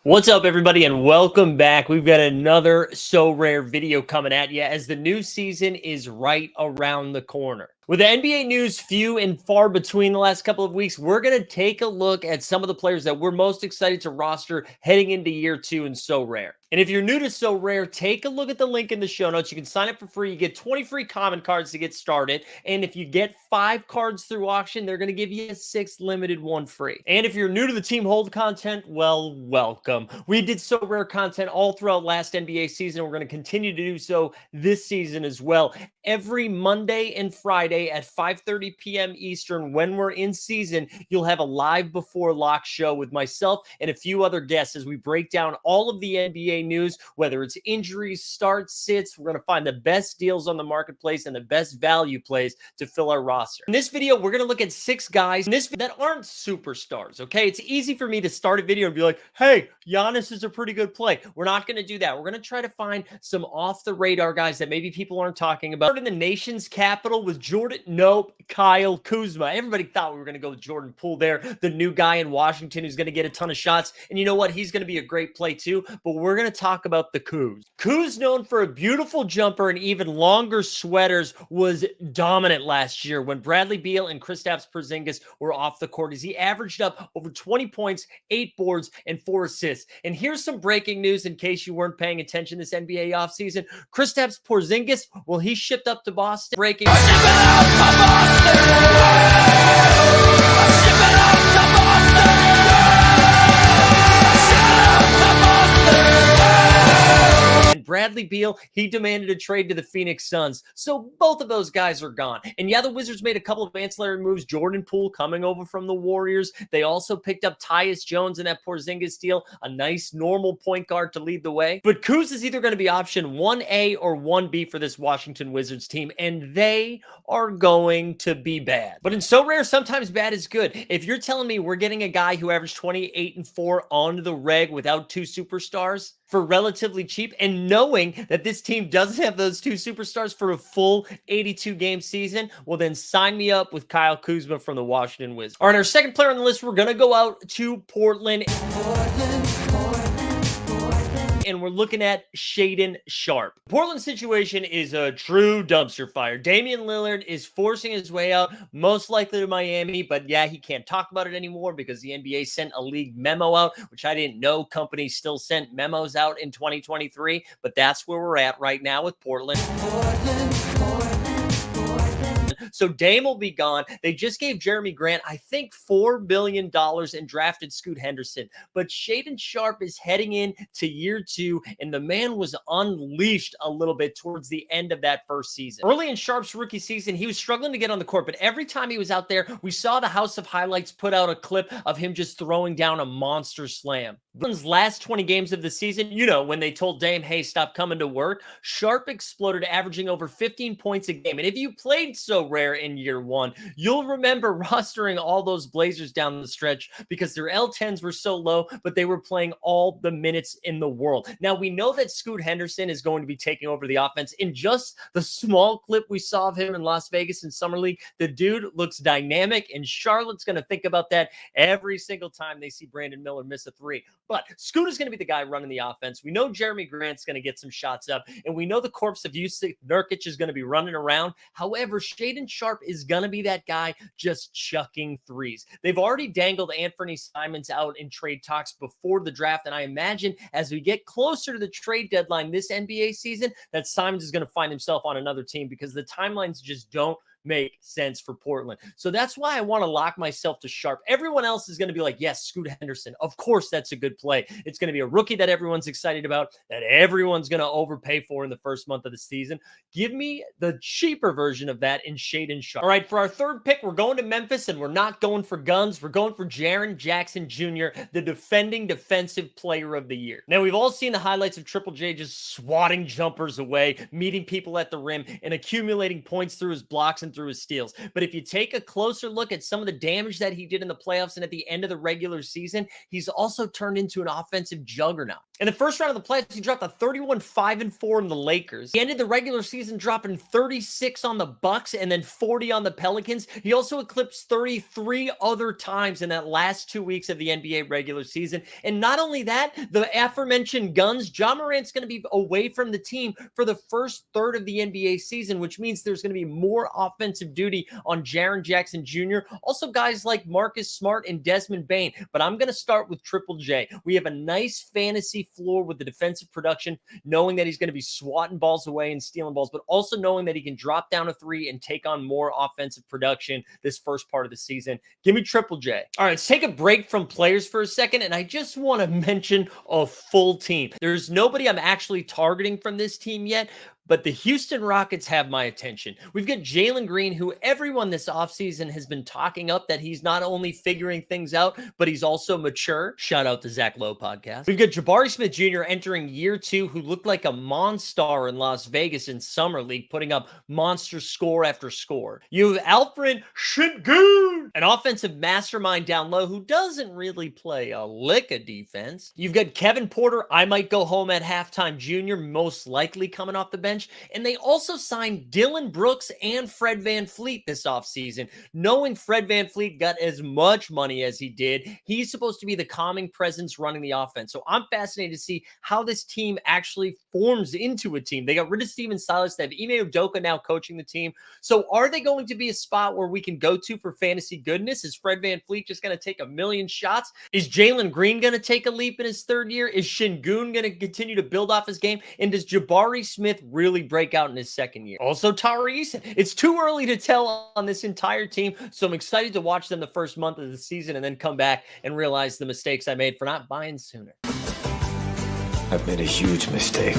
What's up, everybody, and welcome back. We've got another So Rare video coming at you as the new season is right around the corner. With the NBA news few and far between the last couple of weeks, we're going to take a look at some of the players that we're most excited to roster heading into year two in So Rare. And if you're new to So Rare, take a look at the link in the show notes. You can sign up for free. You get 20 free common cards to get started. And if you get 5 cards through auction, they're going to give you a 6th limited one free. And if you're new to the Team Hold content, well, welcome. We did So Rare content all throughout last NBA season. We're going to continue to do so this season as well. Every Monday and Friday at 5:30 p.m. Eastern, when we're in season, you'll have a live before lock show with myself and a few other guests as we break down all of the NBA news, whether it's injuries, starts, sits. We're going to find the best deals on the marketplace and the best value plays to fill our roster. In this video, we're going to look at 6 guys that aren't superstars, okay? It's easy for me to start a video and be like, hey, Giannis is a pretty good play. We're not going to do that. We're going to try to find some off-the-radar guys that maybe people aren't talking about. In the nation's capital with Kyle Kuzma. Everybody thought we were going to go with Jordan Poole there, the new guy in Washington who's going to get a ton of shots. And you know what? He's going to be a great play too, but we're going to talk about the Kuz. Kuz, known for a beautiful jumper and even longer sweaters, was dominant last year when Bradley Beal and Kristaps Porzingis were off the court as he averaged up over 20 points, 8 boards, and 4 assists. And here's some breaking news in case you weren't paying attention this NBA offseason. Kristaps Porzingis, well, he shipped up to Boston. Breaking Bradley Beal, he demanded a trade to the Phoenix Suns. So both of those guys are gone. And yeah, the Wizards made a couple of ancillary moves. Jordan Poole coming over from the Warriors. They also picked up Tyus Jones in that Porzingis deal, a nice normal point guard to lead the way. But Kuz is either going to be option 1A or 1B for this Washington Wizards team, and they are going to be bad. But in So Rare, sometimes bad is good. If you're telling me we're getting a guy who averaged 28 and 4 on the reg without 2 superstars for relatively cheap, and knowing that this team doesn't have those 2 superstars for a full 82-game season, well, then sign me up with Kyle Kuzma from the Washington Wizards. All right, our second player on the list, we're going to go out to Portland. And we're looking at Hayden Sharp. Portland's situation is a true dumpster fire. Damian Lillard is forcing his way out, most likely to Miami, but yeah, he can't talk about it anymore because the NBA sent a league memo out, which I didn't know companies still sent memos out in 2023, but that's where we're at right now with Portland. So Dame will be gone. They just gave Jeremy Grant, I think, $4 billion and drafted Scoot Henderson. But Hayden Sharp is heading into year 2, and the man was unleashed a little bit towards the end of that first season. Early in Sharp's rookie season, he was struggling to get on the court, but every time he was out there, we saw the House of Highlights put out a clip of him just throwing down a monster slam. Portland's last 20 games of the season, you know, when they told Dame, hey, stop coming to work, Sharp exploded, averaging over 15 points a game. And if you played So Rare in year 1, you'll remember rostering all those Blazers down the stretch because their L10s were so low, but they were playing all the minutes in the world. Now, we know that Scoot Henderson is going to be taking over the offense. In just the small clip we saw of him in Las Vegas in Summer League, the dude looks dynamic, and Charlotte's going to think about that every single time they see Brandon Miller miss a 3. But Scoot is going to be the guy running the offense. We know Jeremy Grant's going to get some shots up, and we know the corpse of Jusuf Nurkic is going to be running around. However, Hayden Sharp is going to be that guy just chucking threes. They've already dangled Anthony Simons out in trade talks before the draft, and I imagine as we get closer to the trade deadline this NBA season, that Simons is going to find himself on another team because the timelines just don't make sense for Portland. So that's why I want to lock myself to Sharp. Everyone else is going to be like, yes, Scoot Henderson. Of course, that's a good play. It's going to be a rookie that everyone's excited about, that everyone's going to overpay for in the first month of the season. Give me the cheaper version of that in Hayden Sharp. All right, for our third pick, we're going to Memphis, and we're not going for guns. We're going for Jaron Jackson Jr., the defending defensive player of the year. Now, we've all seen the highlights of Triple J just swatting jumpers away, meeting people at the rim, and accumulating points through his blocks and through his steals. But if you take a closer look at some of the damage that he did in the playoffs and at the end of the regular season, he's also turned into an offensive juggernaut. In the first round of the playoffs, he dropped a 31-5-4 in the Lakers. He ended the regular season dropping 36 on the Bucks and then 40 on the Pelicans. He also eclipsed 33 other times in that last 2 weeks of the NBA regular season. And not only that, the aforementioned guns, Ja Morant's going to be away from the team for the first third of the NBA season, which means there's going to be more offensive duty on Jaron Jackson Jr. Also, guys like Marcus Smart and Desmond Bane. But I'm going to start with Triple J. We have a nice fantasy floor with the defensive production, knowing that he's going to be swatting balls away and stealing balls, but also knowing that he can drop down a three and take on more offensive production this first part of the season. Give me Triple J. All right, let's take a break from players for a second, and I just want to mention a full team. There's nobody I'm actually targeting from this team yet, but the Houston Rockets have my attention. We've got Jalen Green, who everyone this offseason has been talking up that he's not only figuring things out, but he's also mature. Shout out to Zach Lowe podcast. We've got Jabari Smith Jr. entering year 2, who looked like a monster in Las Vegas in Summer League, putting up monster score after score. You have Alfred Sengun, an offensive mastermind down low who doesn't really play a lick of defense. You've got Kevin Porter, I might go home at halftime Jr., most likely coming off the bench. And they also signed Dylan Brooks and Fred VanVleet this offseason. Knowing Fred VanVleet got as much money as he did, he's supposed to be the calming presence running the offense. So I'm fascinated to see how this team actually forms into a team. They got rid of Steven Silas. They have Ime Udoka now coaching the team. So are they going to be a spot where we can go to for fantasy goodness? Is Fred VanVleet just going to take a million shots? Is Jalen Green going to take a leap in his third year? Is Sengun going to continue to build off his game? And does Jabari Smith really break out in his second year? Also, Tari Eason. It's too early to tell on this entire team, so I'm excited to watch them the first month of the season and then come back and realize the mistakes I made for not buying sooner. I've made a huge mistake.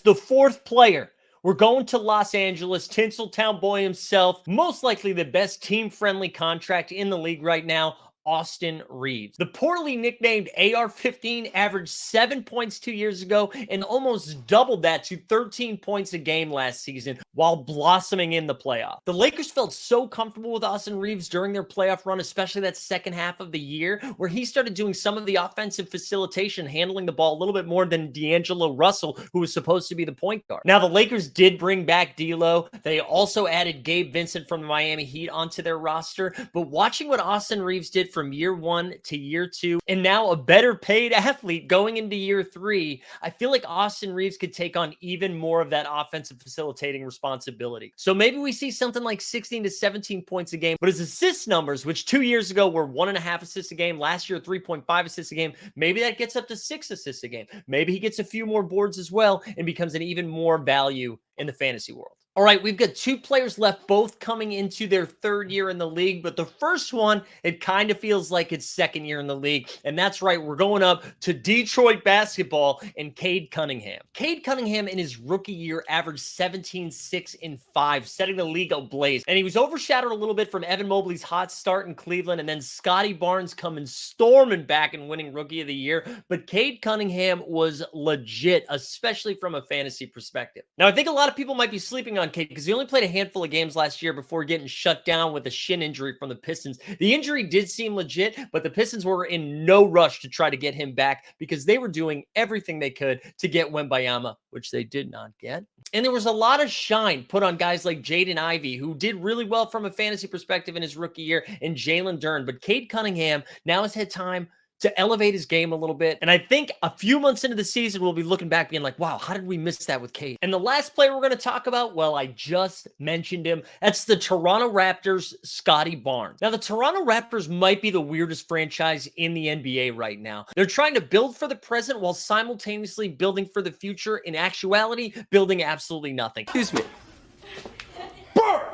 The fourth player. We're going to Los Angeles, Tinseltown boy himself, most likely the best team-friendly contract in the league right now, Austin Reeves. The poorly nicknamed AR-15 averaged 7 points 2 years ago and almost doubled that to 13 points a game last season while blossoming in the playoff. The Lakers felt so comfortable with Austin Reeves during their playoff run, especially that second half of the year, where he started doing some of the offensive facilitation, handling the ball a little bit more than D'Angelo Russell, who was supposed to be the point guard. Now, the Lakers did bring back D'Lo. They also added Gabe Vincent from the Miami Heat onto their roster, but watching what Austin Reeves did from year 1 to year 2, and now a better paid athlete going into year 3, I feel like Austin Reeves could take on even more of that offensive facilitating responsibility. So maybe we see something like 16 to 17 points a game, but his assist numbers, which 2 years ago were 1.5 assists a game, last year 3.5 assists a game, maybe that gets up to 6 assists a game. Maybe he gets a few more boards as well and becomes an even more value in the fantasy world. All right, we've got 2 players left, both coming into their third year in the league, but the first one, it kind of feels like it's second year in the league, and that's right, we're going up to Detroit basketball and Cade Cunningham. Cade Cunningham in his rookie year averaged 17, 6, and 5, setting the league ablaze, and he was overshadowed a little bit from Evan Mobley's hot start in Cleveland, and then Scotty Barnes coming storming back and winning Rookie of the Year, but Cade Cunningham was legit, especially from a fantasy perspective. Now, I think a lot of people might be sleeping on Cade because he only played a handful of games last year before getting shut down with a shin injury from the Pistons. The injury did seem legit, but the Pistons were in no rush to try to get him back because they were doing everything they could to get Wembayama, which they did not get. And there was a lot of shine put on guys like Jaden Ivey, who did really well from a fantasy perspective in his rookie year, and Jalen Duren. But Cade Cunningham now has had time to elevate his game a little bit. And I think a few months into the season, we'll be looking back being like, wow, how did we miss that with Cade? And the last player we're going to talk about, well, I just mentioned him. That's the Toronto Raptors' Scotty Barnes. Now, the Toronto Raptors might be the weirdest franchise in the NBA right now. They're trying to build for the present while simultaneously building for the future. In actuality, building absolutely nothing. Excuse me.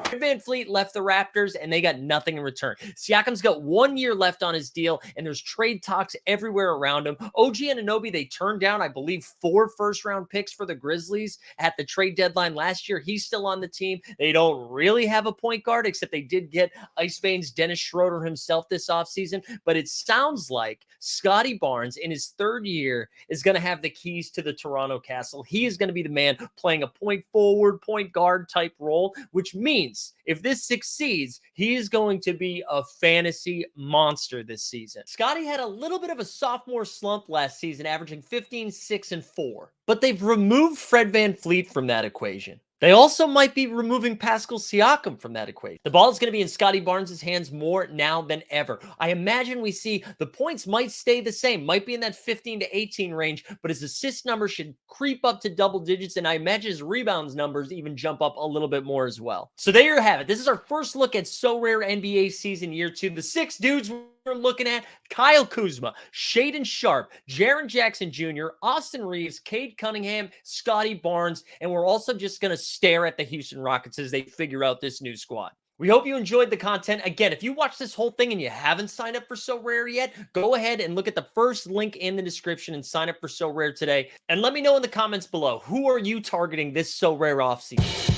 VanVleet left the Raptors and they got nothing in return. Siakam's got 1 year left on his deal and there's trade talks everywhere around him. OG Anunoby, they turned down, I believe, 4 first-round picks for the Grizzlies at the trade deadline last year. He's still on the team. They don't really have a point guard, except they did get Ice Veins Dennis Schroeder himself this offseason. But it sounds like Scotty Barnes in his third year is going to have the keys to the Toronto castle. He is going to be the man playing a point forward, point guard type role, which means if this succeeds, he is going to be a fantasy monster this season. Scotty had a little bit of a sophomore slump last season, averaging 15, 6, and 4. But they've removed Fred VanVleet from that equation. They also might be removing Pascal Siakam from that equation. The ball is going to be in Scotty Barnes' hands more now than ever. I imagine we see the points might stay the same, might be in that 15 to 18 range, but his assist number should creep up to double digits, and I imagine his rebounds numbers even jump up a little bit more as well. So there you have it. This is our first look at So Rare NBA season year 2. The 6 dudes we're looking at: Kyle Kuzma, Hayden Sharp, Jaron Jackson Jr., Austin Reeves, Cade Cunningham, Scotty Barnes, and we're also just going to stare at the Houston Rockets as they figure out this new squad. We hope you enjoyed the content. Again, if you watched this whole thing and you haven't signed up for So Rare yet, go ahead and look at the first link in the description and sign up for So Rare today. And let me know in the comments below, who are you targeting this So Rare offseason?